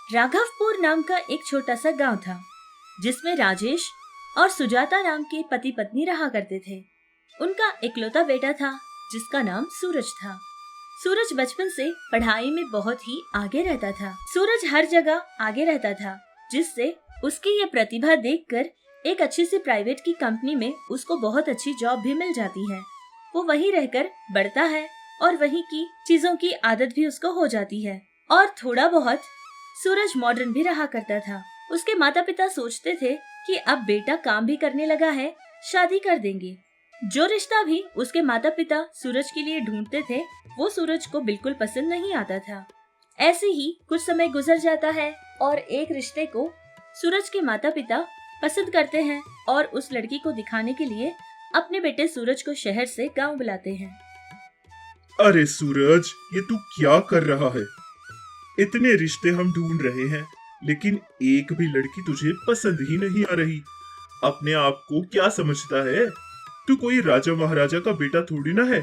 राघवपुर नाम का एक छोटा सा गांव था, जिसमें राजेश और सुजाता नाम के पति पत्नी रहा करते थे। उनका इकलौता बेटा था, जिसका नाम सूरज था। सूरज बचपन से पढ़ाई में बहुत ही आगे रहता था। सूरज हर जगह आगे रहता था, जिससे उसकी ये प्रतिभा देखकर एक अच्छी सी प्राइवेट की कंपनी में उसको बहुत अच्छी जॉब भी मिल जाती है। वो वहीं रहकर बढ़ता है और वहीं की चीजों की आदत भी उसको हो जाती है। और थोड़ा बहुत सूरज मॉडर्न भी रहा करता था। उसके माता पिता सोचते थे कि अब बेटा काम भी करने लगा है, शादी कर देंगे। जो रिश्ता भी उसके माता पिता सूरज के लिए ढूंढते थे, वो सूरज को बिल्कुल पसंद नहीं आता था। ऐसे ही कुछ समय गुजर जाता है और एक रिश्ते को सूरज के माता पिता पसंद करते हैं और उस लड़की को दिखाने के लिए अपने बेटे सूरज को शहर से गांव बुलाते हैं। अरे सूरज, ये तू क्या कर रहा है? इतने रिश्ते हम ढूंढ रहे हैं, लेकिन एक भी लड़की तुझे पसंद ही नहीं आ रही। अपने आप को क्या समझता है? तू कोई राजा महाराजा का बेटा थोड़ी ना है।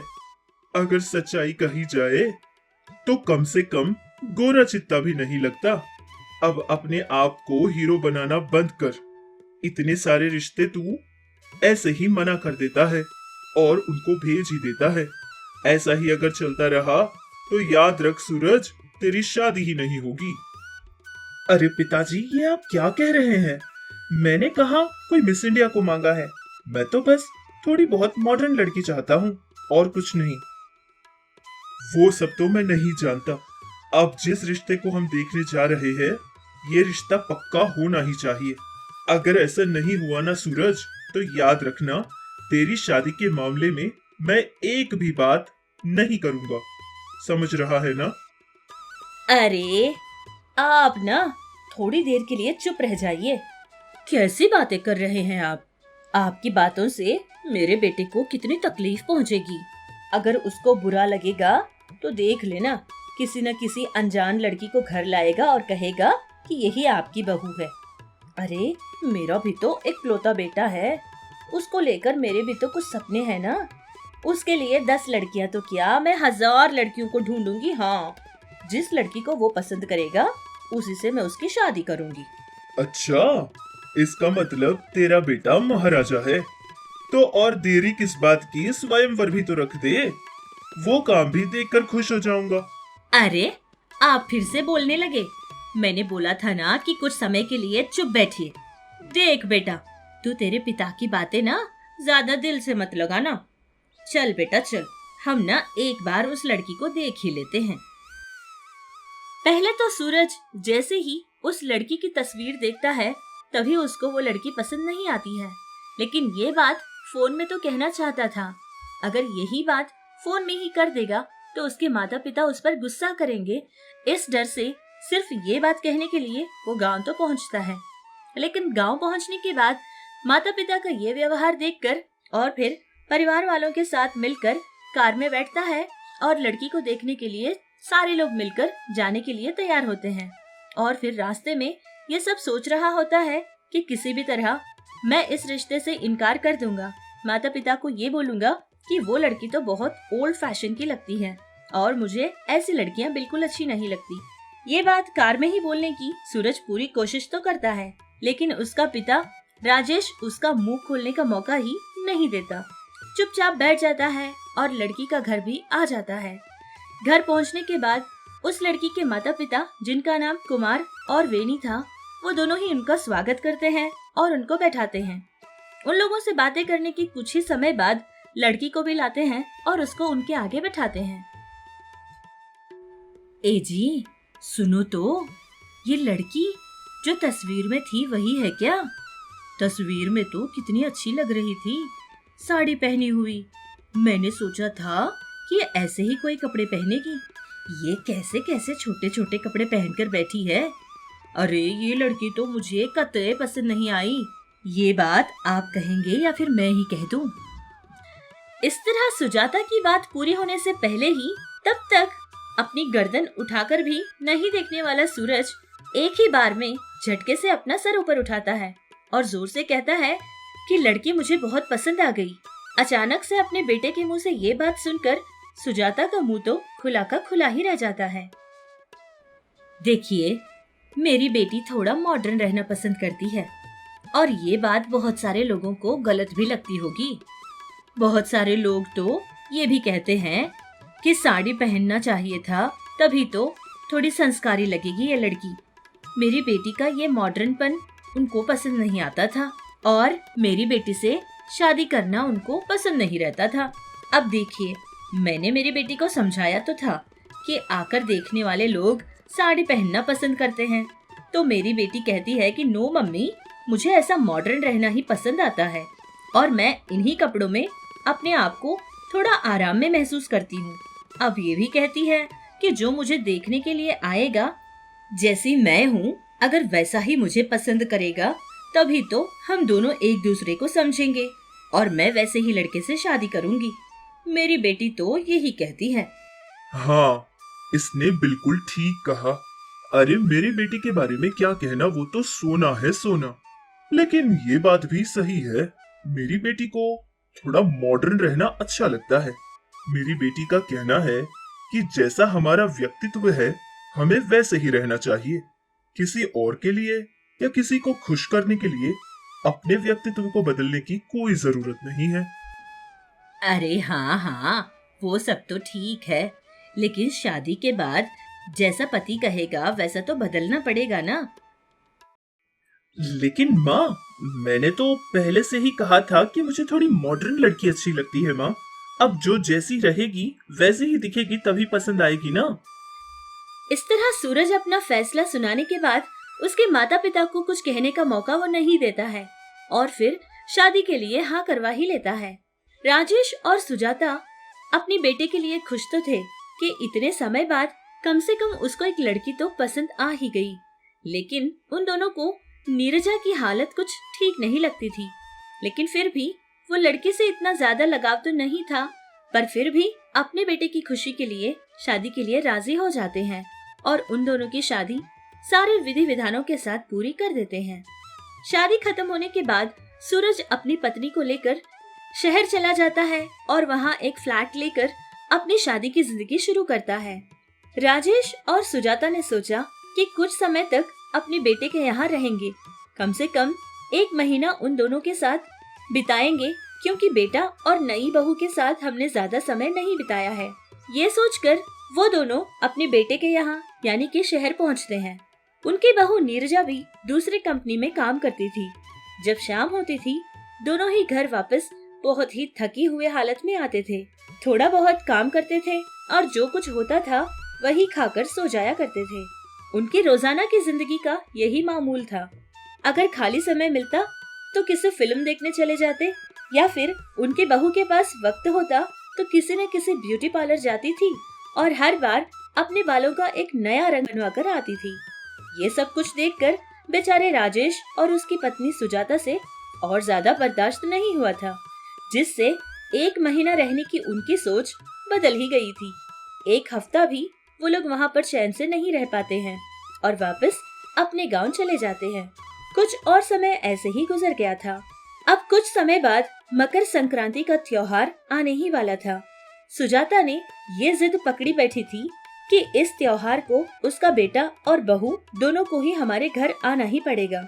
अगर सच्चाई कही जाए तो कम से कम गोरा चित्ता भी नहीं लगता। अब अपने आप को हीरो बनाना बंद कर। इतने सारे रिश्ते तू ऐसे ही मना कर देता है और उनको भेज ही देता है। ऐसा ही अगर चलता रहा तो याद रख सूरज, तेरी शादी ही नहीं होगी। अरे पिताजी, ये आप क्या कह रहे हैं? मैंने कहा कोई मिस इंडिया को मांगा है। मैं तो बस थोड़ी बहुत मॉडर्न लड़की चाहता हूँ, और कुछ नहीं। वो सब तो मैं नहीं जानता। अब जिस रिश्ते को हम देखने जा रहे हैं, ये रिश्ता पक्का होना ही चाहिए। अगर ऐसा नहीं हुआ ना सूरज, तो याद रखना, तेरी शादी के मामले में मैं एक भी बात नहीं करूंगा। समझ रहा है ना? अरे आप ना थोड़ी देर के लिए चुप रह जाइए। कैसी बातें कर रहे हैं आप? आपकी बातों से मेरे बेटे को कितनी तकलीफ पहुंचेगी। अगर उसको बुरा लगेगा तो देख लेना, किसी न किसी अनजान लड़की को घर लाएगा और कहेगा कि यही आपकी बहू है। अरे मेरा भी तो इकलौता बेटा है, उसको लेकर मेरे भी तो कुछ सपने हैं ना। उसके लिए 10 लड़कियां तो क्या, मैं 1000 लड़कियों को ढूंढूंगी। हाँ, जिस लड़की को वो पसंद करेगा उसी से मैं उसकी शादी करूंगी। अच्छा, इसका मतलब तेरा बेटा महाराजा है। तो और देरी किस बात की, स्वयंवर भी तो रख दे। वो काम भी देखकर खुश हो जाऊंगा। अरे आप फिर से बोलने लगे। मैंने बोला था ना कि कुछ समय के लिए चुप बैठिए। देख बेटा, तू तेरे पिता की बातें ना ज्यादा दिल से मत लगाना। चल बेटा चल, हम ना एक बार उस लड़की को देख ही लेते हैं। पहले तो सूरज जैसे ही उस लड़की की तस्वीर देखता है, तभी उसको वो लड़की पसंद नहीं आती है। लेकिन ये बात फोन में तो कहना चाहता था। अगर यही बात फोन में ही कर देगा तो उसके माता पिता उस पर गुस्सा करेंगे। इस डर से सिर्फ ये बात कहने के लिए वो गांव तो पहुंचता है। लेकिन गांव पहुंचने के बाद माता पिता का ये व्यवहार देखकर और फिर परिवार वालों के साथ मिलकर कार में बैठता है और लड़की को देखने के लिए सारे लोग मिलकर जाने के लिए तैयार होते हैं। और फिर रास्ते में ये सब सोच रहा होता है कि किसी भी तरह मैं इस रिश्ते से इनकार कर दूंगा। माता पिता को ये बोलूंगा कि वो लड़की तो बहुत ओल्ड फैशन की लगती है और मुझे ऐसी लड़कियां बिल्कुल अच्छी नहीं लगती। ये बात कार में ही बोलने की सूरज पूरी कोशिश तो करता है, लेकिन उसका पिता राजेश उसका मुंह खोलने का मौका ही नहीं देता। चुपचाप बैठ जाता है और लड़की का घर भी आ जाता है। घर पहुंचने के बाद उस लड़की के माता पिता, जिनका नाम कुमार और वेनी था, वो दोनों ही उनका स्वागत करते हैं और उनको बैठाते हैं। उन लोगों से बातें करने की कुछ ही समय बाद लड़की को भी लाते हैं और उसको उनके आगे बैठाते हैं। ए जी, सुनो तो, ये लड़की जो तस्वीर में थी वही है क्या? तस्वीर में तो कितनी अच्छी लग रही थी, साड़ी पहनी हुई। मैंने सोचा था कि ये ऐसे ही कोई कपड़े पहनेगी। ये कैसे कैसे छोटे छोटे कपड़े पहनकर बैठी है। अरे ये लड़की तो मुझे कतई पसंद नहीं आई। ये बात आप कहेंगे या फिर मैं ही कह दूं? इस तरह सुजाता की बात पूरी होने से पहले ही तब तक अपनी गर्दन उठाकर भी नहीं देखने वाला सूरज एक ही बार में झटके से अपना सर ऊपर उठाता है और जोर से कहता है कि लड़की मुझे बहुत पसंद आ गई। अचानक से अपने बेटे के मुंह से ये बात सुनकर सुजाता का मुंह तो खुला का खुला ही रह जाता है। देखिए, मेरी बेटी थोड़ा मॉडर्न रहना पसंद करती है और ये बात बहुत सारे लोगों को गलत भी लगती होगी। बहुत सारे लोग तो ये भी कहते हैं कि साड़ी पहनना चाहिए था, तभी तो थोड़ी संस्कारी लगेगी ये लड़की। मेरी बेटी का ये मॉडर्नपन उनको पसंद नहीं आता था और मेरी बेटी से शादी करना उनको पसंद नहीं रहता था। अब देखिए, मैंने मेरी बेटी को समझाया तो था कि आकर देखने वाले लोग साड़ी पहनना पसंद करते हैं, तो मेरी बेटी कहती है कि नो मम्मी, मुझे ऐसा मॉडर्न रहना ही पसंद आता है और मैं इन्हीं कपड़ों में अपने आप को थोड़ा आराम में महसूस करती हूँ। अब ये भी कहती है कि जो मुझे देखने के लिए आएगा, जैसी मैं हूँ, अगर वैसा ही मुझे पसंद करेगा, तभी तो हम दोनों एक दूसरे को समझेंगे और मैं वैसे ही लड़के से शादी करूंगी। मेरी बेटी तो यही कहती है। हाँ, इसने बिल्कुल ठीक कहा। अरे मेरी बेटी के बारे में क्या कहना, वो तो सोना है सोना। लेकिन ये बात भी सही है, मेरी बेटी को थोड़ा मॉडर्न रहना अच्छा लगता है। मेरी बेटी का कहना है कि जैसा हमारा व्यक्तित्व है, हमें वैसे ही रहना चाहिए। किसी और के लिए या किसी को खुश करने के लिए अपने व्यक्तित्व को बदलने की कोई जरूरत नहीं है। अरे हाँ हाँ, वो सब तो ठीक है, लेकिन शादी के बाद जैसा पति कहेगा वैसा तो बदलना पड़ेगा ना। लेकिन माँ, मैंने तो पहले से ही कहा था कि मुझे थोड़ी मॉडर्न लड़की अच्छी लगती है माँ। अब जो जैसी रहेगी वैसे ही दिखेगी, तभी पसंद आएगी ना। इस तरह सूरज अपना फैसला सुनाने के बाद उसके माता पिता को कुछ कहने का मौका वो नहीं देता है और फिर शादी के लिए हाँ करवा ही लेता है। राजेश और सुजाता अपनी बेटे के लिए खुश तो थे कि इतने समय बाद कम से कम उसको एक लड़की तो पसंद आ ही गई, लेकिन उन दोनों को नीरजा की हालत कुछ ठीक नहीं लगती थी। लेकिन फिर भी वो लड़के से इतना ज्यादा लगाव तो नहीं था, पर फिर भी अपने बेटे की खुशी के लिए शादी के लिए राजी हो जाते हैं और उन दोनों की शादी सारे विधि विधानों के साथ पूरी कर देते हैं। शादी खत्म होने के बाद सूरज अपनी पत्नी को लेकर शहर चला जाता है और वहाँ एक फ्लैट लेकर अपनी शादी की जिंदगी शुरू करता है। राजेश और सुजाता ने सोचा कि कुछ समय तक अपने बेटे के यहाँ रहेंगे, कम से कम 1 महीना उन दोनों के साथ बिताएंगे, क्योंकि बेटा और नई बहू के साथ हमने ज्यादा समय नहीं बिताया है। ये सोचकर वो दोनों अपने बेटे के यहाँ यानी कि शहर पहुँचते हैं। उनकी बहू नीरजा भी दूसरी कंपनी में काम करती थी। जब शाम होती थी, दोनों ही घर वापस बहुत ही थकी हुए हालत में आते थे। थोड़ा बहुत काम करते थे और जो कुछ होता था वही खाकर सो जाया करते थे। उनकी रोजाना की जिंदगी का यही मामूल था। अगर खाली समय मिलता तो किसी फिल्म देखने चले जाते या फिर उनके बहू के पास वक्त होता तो किसी न किसी ब्यूटी पार्लर जाती थी और हर बार अपने बालों का एक नया रंग बनवा कर आती थी। ये सब कुछ देखकर बेचारे राजेश और उसकी पत्नी सुजाता से और ज्यादा बर्दाश्त नहीं हुआ था, जिससे 1 महीना रहने की उनकी सोच बदल ही गई थी। 1 हफ्ता भी वो लोग वहाँ पर चैन से नहीं रह पाते हैं और वापस अपने गांव चले जाते हैं। कुछ और समय ऐसे ही गुजर गया था। अब कुछ समय बाद मकर संक्रांति का त्योहार आने ही वाला था। सुजाता ने ये जिद पकड़ी बैठी थी कि इस त्योहार को उसका बेटा और बहू दोनों को ही हमारे घर आना ही पड़ेगा।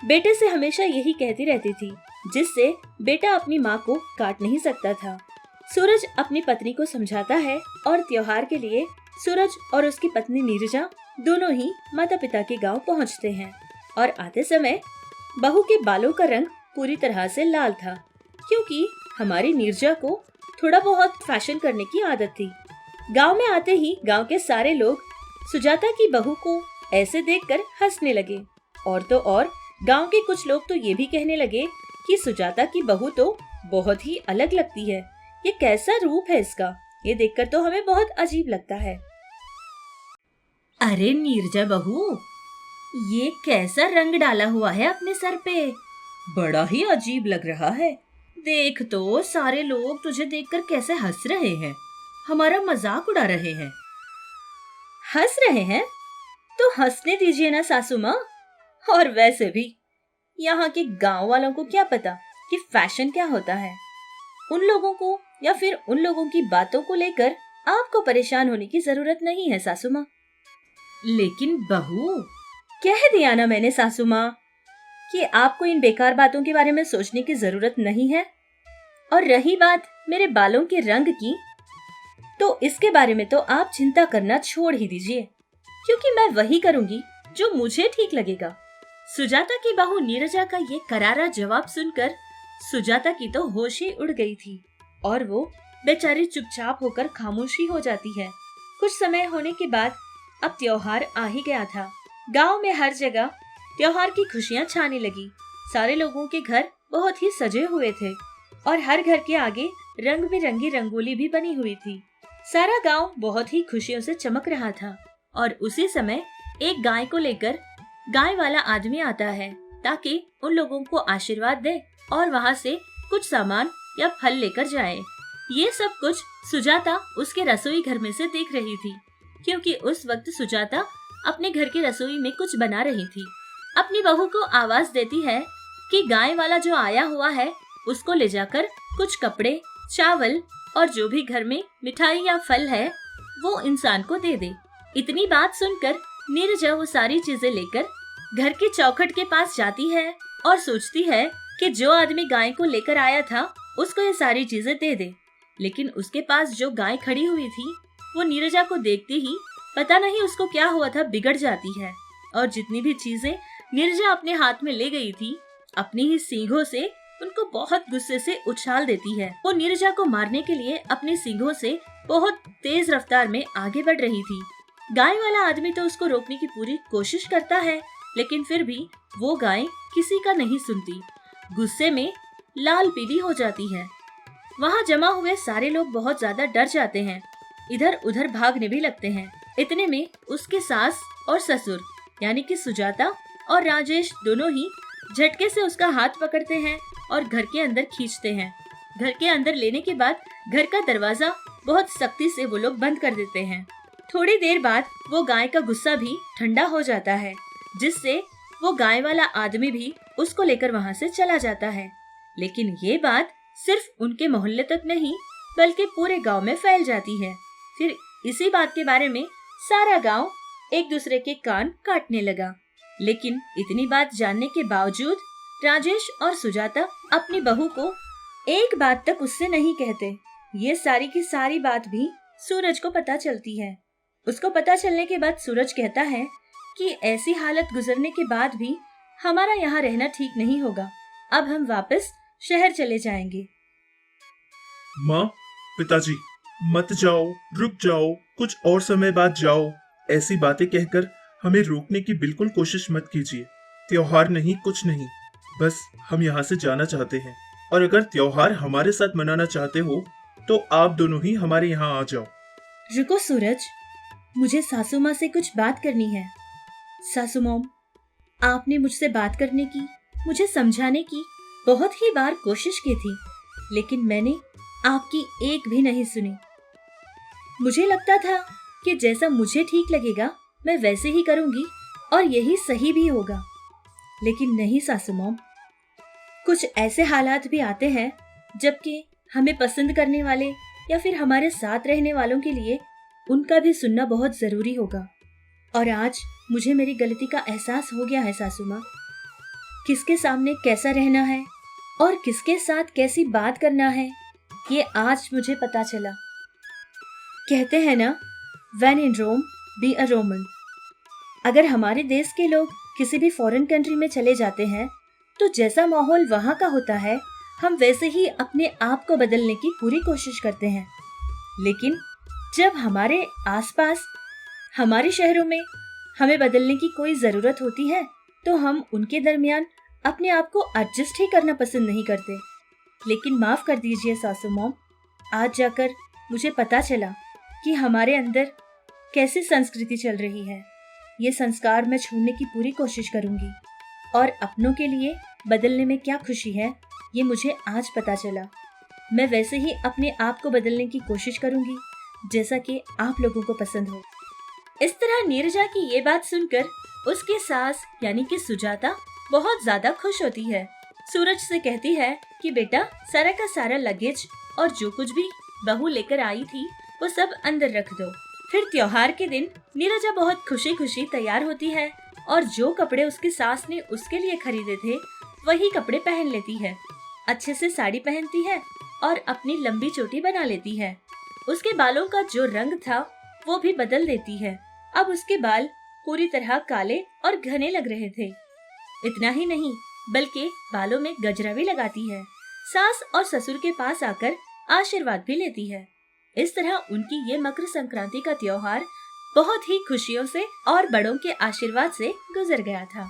बेटे से हमेशा यही कहती रहती थी, जिससे बेटा अपनी माँ को काट नहीं सकता था। सूरज अपनी पत्नी को समझाता है और त्योहार के लिए सूरज और उसकी पत्नी नीरजा दोनों ही माता पिता के गांव पहुंचते हैं और आते समय बहू के बालों का रंग पूरी तरह से लाल था, क्योंकि हमारी नीरजा को थोड़ा बहुत फैशन करने की आदत थी। गांव में आते ही गांव के सारे लोग सुजाता की बहू को ऐसे देखकर हंसने लगे और तो और गांव के कुछ लोग तो ये भी कहने लगे कि सुजाता की बहू तो बहुत ही अलग लगती है, ये कैसा रूप है इसका, ये देखकर तो हमें बहुत अजीब लगता है। अरे नीरजा बहू, ये कैसा रंग डाला हुआ है अपने सर पे, बड़ा ही अजीब लग रहा है। देख तो सारे लोग तुझे देखकर कैसे हंस रहे हैं, हमारा मजाक उड़ा रहे हैं। हंस रहे हैं तो हंसने दीजिए ना सासू माँ। और वैसे भी यहाँ के गांव वालों को क्या पता कि फैशन क्या होता है। उन लोगों को या फिर उन लोगों की बातों को लेकर आपको परेशान होने की जरूरत नहीं है सासू माँ। लेकिन बहू, कह दिया ना मैंने सासू माँ कि आपको इन बेकार बातों के बारे में सोचने की जरूरत नहीं है। और रही बात मेरे बालों के रंग की, तो इसके बारे में तो आप चिंता करना छोड़ ही दीजिए, क्योंकि मैं वही करूंगी जो मुझे ठीक लगेगा। सुजाता की बहू नीरजा का ये करारा जवाब सुनकर सुजाता की तो होश ही उड़ गई थी और वो बेचारी चुपचाप होकर खामोशी हो जाती है। कुछ समय होने के बाद अब त्योहार आ ही गया था। गांव में हर जगह त्योहार की खुशियां छाने लगी। सारे लोगों के घर बहुत ही सजे हुए थे और हर घर के आगे रंग बिरंगी रंगोली भी बनी हुई थी। सारा गांव बहुत ही खुशियों से चमक रहा था और उसी समय एक गाय को लेकर गाय वाला आदमी आता है ताकि उन लोगों को आशीर्वाद दे और वहाँ से कुछ सामान या फल लेकर जाए। ये सब कुछ सुजाता उसके रसोई घर में से देख रही थी, क्योंकि उस वक्त सुजाता अपने घर की रसोई में कुछ बना रही थी। अपनी बहू को आवाज देती है कि गाय वाला जो आया हुआ है उसको ले जाकर कुछ कपड़े, चावल और जो भी घर में मिठाई या फल है वो इंसान को दे दे। इतनी बात सुनकर नीरजा वो सारी चीजें लेकर घर की चौखट के पास जाती है और सोचती है कि जो आदमी गाय को लेकर आया था उसको ये सारी चीजें दे दे। लेकिन उसके पास जो गाय खड़ी हुई थी वो नीरजा को देखते ही पता नहीं उसको क्या हुआ था, बिगड़ जाती है और जितनी भी चीजें नीरजा अपने हाथ में ले गई थी अपनी ही सींगों से उनको बहुत गुस्से से उछाल देती है। वो नीरजा को मारने के लिए अपनी सींगों से बहुत तेज रफ्तार में आगे बढ़ रही थी। गाय वाला आदमी तो उसको रोकने की पूरी कोशिश करता है, लेकिन फिर भी वो गाय किसी का नहीं सुनती। गुस्से में लाल पीली हो जाती है। वहाँ जमा हुए सारे लोग बहुत ज्यादा डर जाते हैं, इधर उधर भागने भी लगते हैं। इतने में उसके सास और ससुर यानी कि सुजाता और राजेश दोनों ही झटके से उसका हाथ पकड़ते हैं और घर के अंदर खींचते हैं। घर के अंदर लेने के बाद घर का दरवाजा बहुत सख्ती से वो लोग बंद कर देते हैं। थोड़ी देर बाद वो गाय का गुस्सा भी ठंडा हो जाता है, जिससे वो गाय वाला आदमी भी उसको लेकर वहाँ से चला जाता है। लेकिन ये बात सिर्फ उनके मोहल्ले तक नहीं बल्कि पूरे गांव में फैल जाती है। फिर इसी बात के बारे में सारा गांव एक दूसरे के कान काटने लगा। लेकिन इतनी बात जानने के बावजूद राजेश और सुजाता अपनी बहू को एक बात तक उससे नहीं कहते। ये सारी की सारी बात भी सूरज को पता चलती है। उसको पता चलने के बाद सूरज कहता है कि ऐसी हालत गुजरने के बाद भी हमारा यहाँ रहना ठीक नहीं होगा। अब हम वापस शहर चले जाएंगे। माँ, पिताजी, मत जाओ, रुक जाओ, कुछ और समय बाद जाओ। ऐसी बातें कहकर हमें रोकने की बिल्कुल कोशिश मत कीजिए। त्योहार नहीं, कुछ नहीं, बस हम यहाँ से जाना चाहते हैं। और अगर त्योहार हमारे साथ मनाना चाहते हो तो आप दोनों ही हमारे यहाँ आ जाओ। रुको सूरज, मुझे सासू माँ से कुछ बात करनी है। सासू मॉम, आपने मुझसे बात करने की, मुझे समझाने की बहुत ही बार कोशिश की थी, लेकिन मैंने आपकी एक भी नहीं सुनी। मुझे लगता था कि जैसा मुझे ठीक लगेगा मैं वैसे ही करूंगी और यही सही भी होगा। लेकिन नहीं सासू मॉम, कुछ ऐसे हालात भी आते हैं जबकि हमें पसंद करने वाले या फिर हमारे साथ रहने वालों के लिए उनका भी सुनना बहुत जरूरी होगा। और आज मुझे मेरी गलती का एहसास हो गया है सासू माँ। किसके सामने कैसा रहना है और किसके साथ कैसी बात करना है, ये आज मुझे पता चला। कहते हैं ना, When in Rome, be a Roman। अगर हमारे देश के लोग किसी भी फॉरेन कंट्री में चले जाते हैं तो जैसा माहौल वहाँ का होता है हम वैसे ही अपने आप को बदलने की पूरी कोशिश करते हैं। लेकिन जब हमारे आसपास हमारे शहरों में हमें बदलने की कोई जरूरत होती है तो हम उनके दरमियान अपने आप को एडजस्ट ही करना पसंद नहीं करते। लेकिन माफ कर दीजिए सासू मॉम, आज जाकर मुझे पता चला कि हमारे अंदर कैसी संस्कृति चल रही है। ये संस्कार मैं छोड़ने की पूरी कोशिश करूंगी और अपनों के लिए बदलने में क्या खुशी है ये मुझे आज पता चला। मैं वैसे ही अपने आप को बदलने की कोशिश करूंगी जैसा कि आप लोगों को पसंद हो। इस तरह नीरजा की ये बात सुनकर उसकी सास यानी कि सुजाता बहुत ज्यादा खुश होती है। सूरज से कहती है कि बेटा, सारा का सारा लगेज और जो कुछ भी बहू लेकर आई थी वो सब अंदर रख दो। फिर त्योहार के दिन नीरजा बहुत खुशी खुशी तैयार होती है और जो कपड़े उसकी सास ने उसके लिए खरीदे थे वही कपड़े पहन लेती है। अच्छे से साड़ी पहनती है और अपनी लंबी चोटी बना लेती है। उसके बालों का जो रंग था वो भी बदल देती है। अब उसके बाल पूरी तरह काले और घने लग रहे थे। इतना ही नहीं बल्कि बालों में गजरा भी लगाती है। सास और ससुर के पास आकर आशीर्वाद भी लेती है। इस तरह उनकी ये मकर संक्रांति का त्योहार बहुत ही खुशियों से और बड़ों के आशीर्वाद से गुजर गया था।